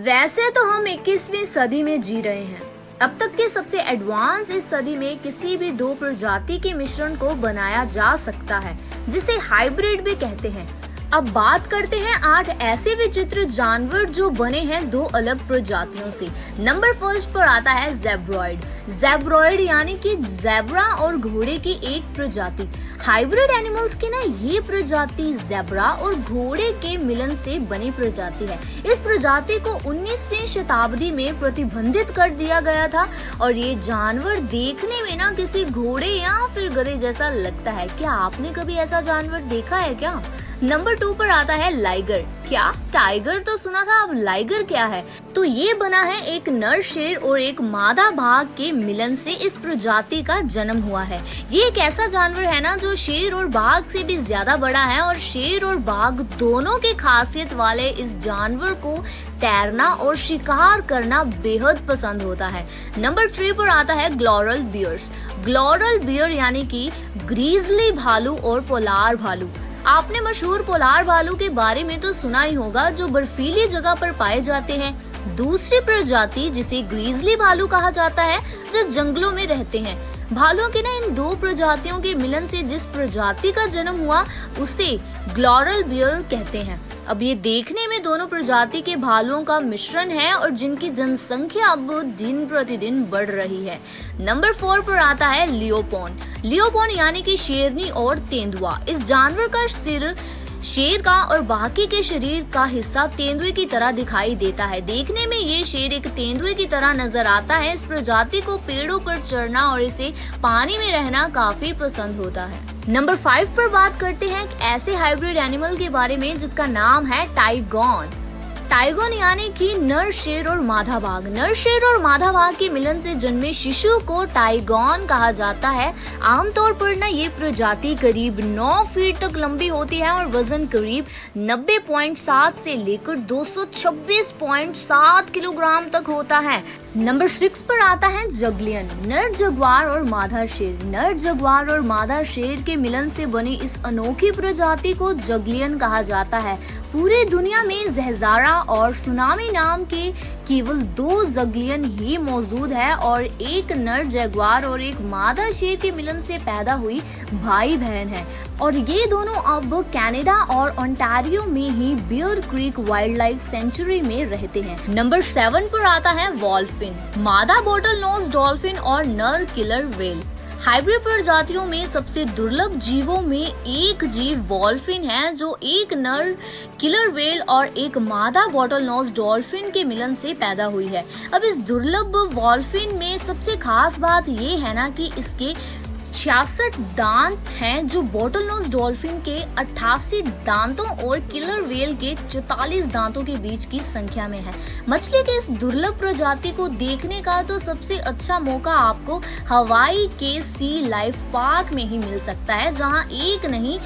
वैसे तो हम 21वीं सदी में जी रहे हैं। अब तक के सबसे एडवांस इस सदी में किसी भी दो प्रजाति के मिश्रण को बनाया जा सकता है, जिसे हाइब्रिड भी कहते हैं। अब बात करते हैं 8 ऐसे विचित्र जानवर जो बने हैं दो अलग प्रजातियों से। नंबर फर्स्ट पर आता है ज़ेब्रॉइड। ज़ेब्रॉइड यानी कि ज़ेब्रा और घोड़े की एक प्रजाति। हाइब्रिड एनिमल्स की ना ये प्रजाति ज़ेब्रा और घोड़े के मिलन से बनी प्रजाति है। इस प्रजाति को 19वीं शताब्दी में प्रतिबंधित कर दिया गया था और ये जानवर देखने में ना किसी घोड़े या फिर गधे जैसा लगता है। क्या आपने कभी ऐसा जानवर देखा है क्या? नंबर 2 पर आता है लाइगर। क्या टाइगर तो सुना था, अब लाइगर क्या है? तो ये बना है एक नर शेर और एक मादा बाघ के मिलन से इस प्रजाति का जन्म हुआ है। ये एक ऐसा जानवर है ना जो शेर और बाघ से भी ज्यादा बड़ा है और शेर और बाघ दोनों की खासियत वाले इस जानवर को तैरना और शिकार करना बेहद पसंद होता है। नंबर 3 पर आता है ग्लोरल बियर्स। ग्लोरल बियर यानी कि ग्रीजली भालू और पोलार भालू। आपने मशहूर पोलार भालू के बारे में तो सुना ही होगा, जो बर्फीली जगह पर पाए जाते हैं। दूसरी प्रजाति जिसे ग्रीजली भालू कहा जाता है, जो जंगलों में रहते हैं। भालुओं की ना इन दो प्रजातियों के मिलन से जिस प्रजाति का जन्म हुआ उसे ग्लोरल बियर कहते हैं। अब ये देखने में दोनों प्रजाति के भालुओं का मिश्रण है और जिनकी जनसंख्या अब दिन प्रतिदिन बढ़ रही है। नंबर 4 पर आता है लियोपोन। लियोपोन यानी कि शेरनी और तेंदुआ। इस जानवर का सिर शेर का और बाकी के शरीर का हिस्सा तेंदुए की तरह दिखाई देता है। देखने में ये शेर एक तेंदुए की तरह नजर आता है। इस प्रजाति को पेड़ों पर चढ़ना और इसे पानी में रहना काफी पसंद होता है। नंबर 5 पर बात करते हैं एक ऐसे हाइब्रिड एनिमल के बारे में जिसका नाम है टाइगॉन। टाइगॉन यानी कि नर शेर और मादा बाघ। नर शेर और मादा बाघ के मिलन से जन्मे शिशु को टाइगॉन कहा जाता है। आमतौर पर ना ये प्रजाति करीब 9 फीट तक लंबी होती है और वजन करीब 90.7 से लेकर 226.7 किलोग्राम तक होता है। नंबर 6 पर आता है जगलियन। नर जगुआर और मादा शेर। नर जगुआर और मादा शेर के मिलन से बनी इस अनोखी प्रजाति को जगलियन कहा जाता है। पूरी दुनिया में ज़हज़ारा और सुनामी नाम के केवल 2 जगलियन ही मौजूद है और एक नर जगुआर और एक मादा शेर के मिलन से पैदा हुई भाई बहन है और ये दोनों अब कनाडा और ओंटारियो में ही Bear Creek wildlife sanctuary में रहते हैं। नंबर 7 पर आता है वॉल्फिन। मादा बोटल नोज डॉल्फिन और नर किलर व्हेल। हाइब्रिड प्रजातियों में सबसे दुर्लभ जीवों में एक जीव वॉल्फिन है, जो एक नर किलर व्हेल और एक मादा बॉटल नोज डॉल्फिन के मिलन से पैदा हुई है। अब इस दुर्लभ वॉल्फिन में सबसे खास बात ये है ना कि इसके 66 दांत हैं, जो बॉटल नोज डॉल्फिन के 88 दांतों और किलर व्हेल के 44 दांतों के बीच की संख्या में है। मछली के इस दुर्लभ प्रजाति को देखने का तो सबसे अच्छा मौका आपको हवाई के सी लाइफ पार्क में ही मिल सकता है, जहां एक नहीं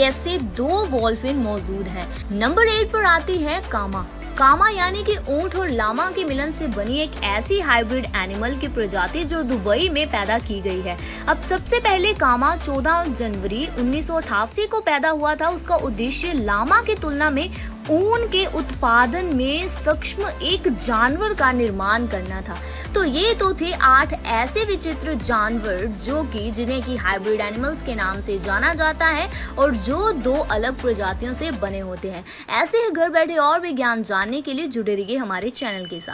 ऐसे 2 वॉल्फिन मौजूद हैं। नंबर 8 पर आती है कामा। कामा यानी कि ऊंट और लामा के मिलन से बनी एक ऐसी हाइब्रिड एनिमल की प्रजाति जो दुबई में पैदा की गई है। अब सबसे पहले कामा 14 जनवरी 1988 को पैदा हुआ था। उसका उद्देश्य लामा की तुलना में ऊन के उत्पादन में सक्षम एक जानवर का निर्माण करना था। तो ये तो थे 8 ऐसे विचित्र जानवर जो कि जिन्हें की हाइब्रिड एनिमल्स के नाम से जाना जाता है और जो 2 अलग प्रजातियों से बने होते हैं। ऐसे ही घर बैठे और भी ज्ञान जानने के लिए जुड़े रहिए हमारे चैनल के साथ।